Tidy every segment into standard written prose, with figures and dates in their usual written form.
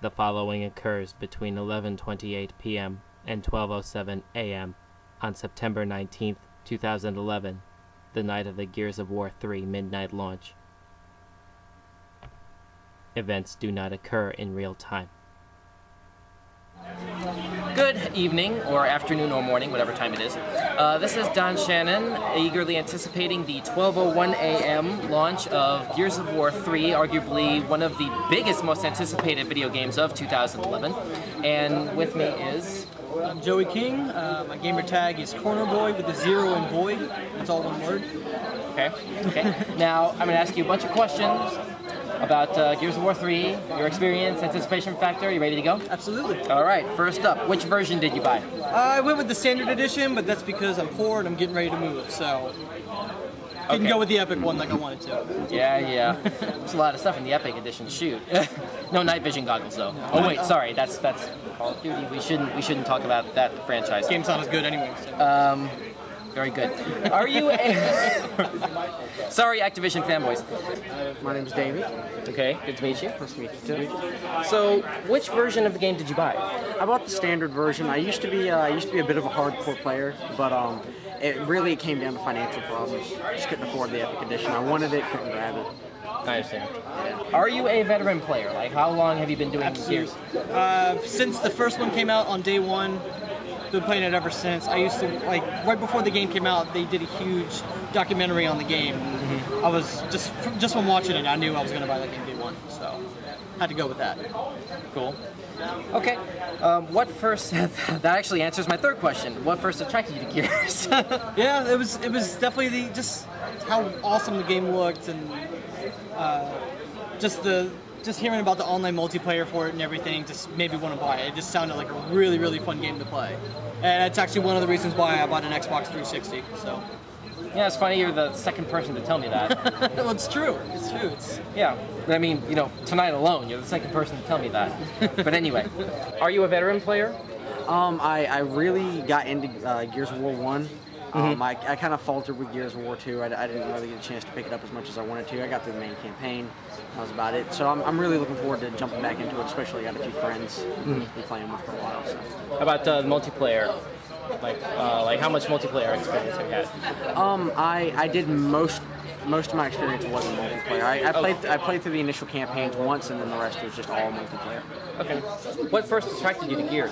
The following occurs between 11:28 p.m. and 12:07 a.m. on September 19th, 2011, the night of the Gears of War 3 midnight launch. Events do not occur in real time. Good evening, or afternoon, or morning, whatever time it is. This is Donn Shannon, eagerly anticipating the 12:01 a.m. launch of Gears of War 3, arguably one of the biggest, most anticipated video games of 2011. And with me is... I'm Joey King. My gamer tag is Corner Boy with a 0 in boy. That's all one word. Okay. Now, I'm going to ask you a bunch of questions about Gears of War 3, your experience, anticipation factor. You ready to go? Absolutely. All right, first up, which version did you buy? I went with the standard edition, but that's because I'm poor and I'm getting ready to move, so didn't go with the epic one like I wanted to. Yeah. There's a lot of stuff in the epic edition. Shoot. No night vision goggles though. No. Oh wait, sorry. That's Call of Duty. We shouldn't talk about that franchise. Game's not as good anyway. So. Very good. Are you a... Sorry, Activision fanboys. My name's David. Okay, good to meet you. Nice to meet you too. So, which version of the game did you buy? I bought the standard version. I used to be a bit of a hardcore player, but it really came down to financial problems. Just couldn't afford the Epic Edition. I wanted it, couldn't grab it. I understand. Are you a veteran player? Like, how long have you been doing Gears? Since the first one came out on day one. Been playing it ever since. I used to, like, right before the game came out, they did a huge documentary on the game. I was just from watching it, I knew I was going to buy that game day one, so had to go with that. Cool. Okay. What first? That actually answers my third question. What first attracted you to Gears? Yeah, it was definitely just how awesome the game looked, and just hearing about the online multiplayer for it and everything just made me want to buy it. It just sounded like a really, really fun game to play. And that's actually one of the reasons why I bought an Xbox 360. So. Yeah, it's funny you're the second person to tell me that. Well, it's true. It's true. Yeah, I mean, you know, tonight alone, you're the second person to tell me that. But anyway, are you a veteran player? I really got into Gears of War 1. I kind of faltered with Gears of War 2. I didn't really get a chance to pick it up as much as I wanted to. I got through the main campaign. That was about it. So I'm really looking forward to jumping back into it, especially I got a few friends to be playing with for a while. So. How about multiplayer? Like how much multiplayer experience have you had? I did most of my experience wasn't multiplayer. I played through the initial campaigns once, and then the rest was just all multiplayer. Okay. What first attracted you to Gears?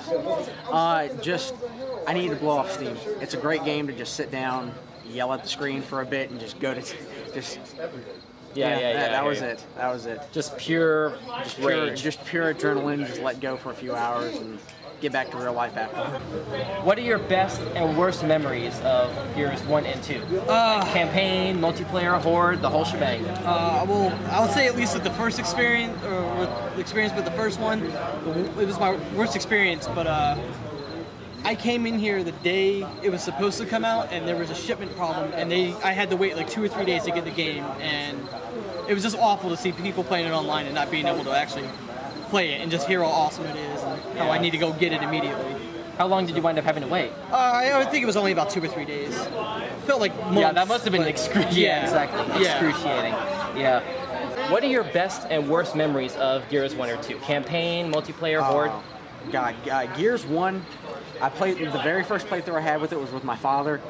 I needed to blow off steam. It's a great game to just sit down, yell at the screen for a bit, and just go to That was it. Just pure rage. Just pure adrenaline. Just let go for a few hours and get back to real life after. What are your best and worst memories of Gears 1 and 2? Campaign, multiplayer, horde, the whole shebang. Well, I would say at least with the first experience, or with the experience with the first one, it was my worst experience, but I came in here the day it was supposed to come out, and there was a shipment problem, and I had to wait like 2 or 3 days to get the game, and it was just awful to see people playing it online and not being able to actually play it and just hear how awesome it is and how I need to go get it immediately. How long did you wind up having to wait? I think it was only about 2 or 3 days. Felt like months. Yeah, that must have been excruciating. Yeah, exactly. Excruciating. Yeah. What are your best and worst memories of Gears 1 or 2? Campaign, multiplayer, horde? God, Gears 1, I played, the very first playthrough I had with it was with my father.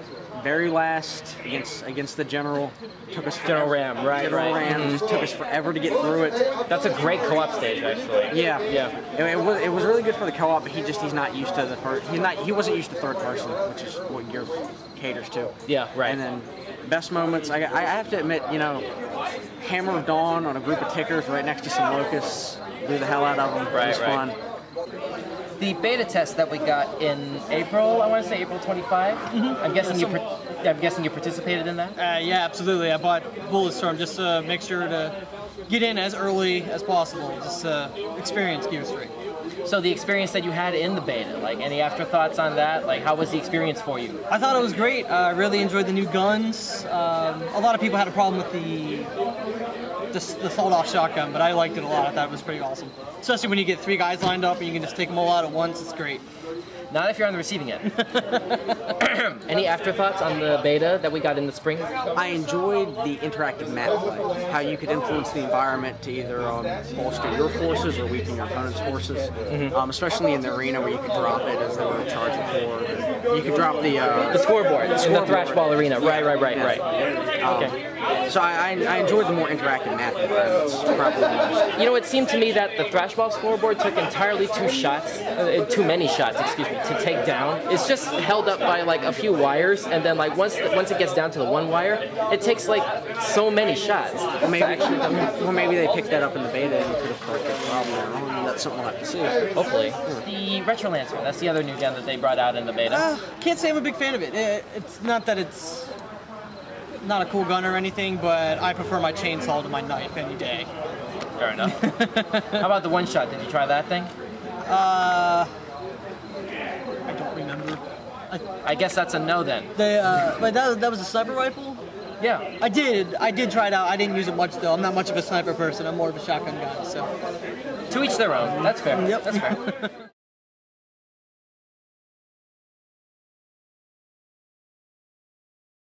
Very last, against the General, took us General Ram, right? Ram, just took us forever to get through it. That's a great co-op stage, actually. Yeah. It was really good for the co-op, but he's not used to the first. He wasn't used to third person, which is what Gears caters to. Yeah, right. And then best moments, I have to admit, you know, Hammer of Dawn on a group of tickers right next to some locusts, blew the hell out of them. It was fun. The beta test that we got in April, I want to say April 25. I'm guessing you participated in that. Yeah, absolutely. I bought Bulletstorm just to make sure to get in as early as possible. Just experience Gears 3. So the experience that you had in the beta, like any afterthoughts on that? Like how was the experience for you? I thought it was great. I really enjoyed the new guns. A lot of people had a problem with the sawed-off shotgun, but I liked it a lot. I thought it was pretty awesome. Especially when you get 3 guys lined up and you can just take them all out at once. It's great. Not if you're on the receiving end. Any afterthoughts on the beta that we got in the spring? I enjoyed the interactive map play, how you could influence the environment to either bolster your forces or weaken your opponent's forces, especially in the arena where you could drop it as they were charged before. You could drop the scoreboard in the Thrash Ball arena. Right. Okay. So I enjoyed the more interactive map environments, probably the most. You know, it seemed to me that the Thrash Ball scoreboard took entirely too many shots, to take down. It's just held up by like a few wires, and then like once it gets down to the one wire, it takes like so many shots. Well, maybe they picked that up in the beta and could have corrected the problem. That's something we'll have to see. Hopefully. The Retro Lancer, that's the other new gun that they brought out in the beta. Can't say I'm a big fan of it. It's not that it's not a cool gun or anything, but I prefer my chainsaw to my knife any day. Fair enough. How about the one shot? Did you try that thing? I don't remember. I guess that's a no then. But that was a sniper rifle? Yeah. I did try it out. I didn't use it much though. I'm not much of a sniper person. I'm more of a shotgun guy, so. To each their own. That's fair. Yep. That's fair.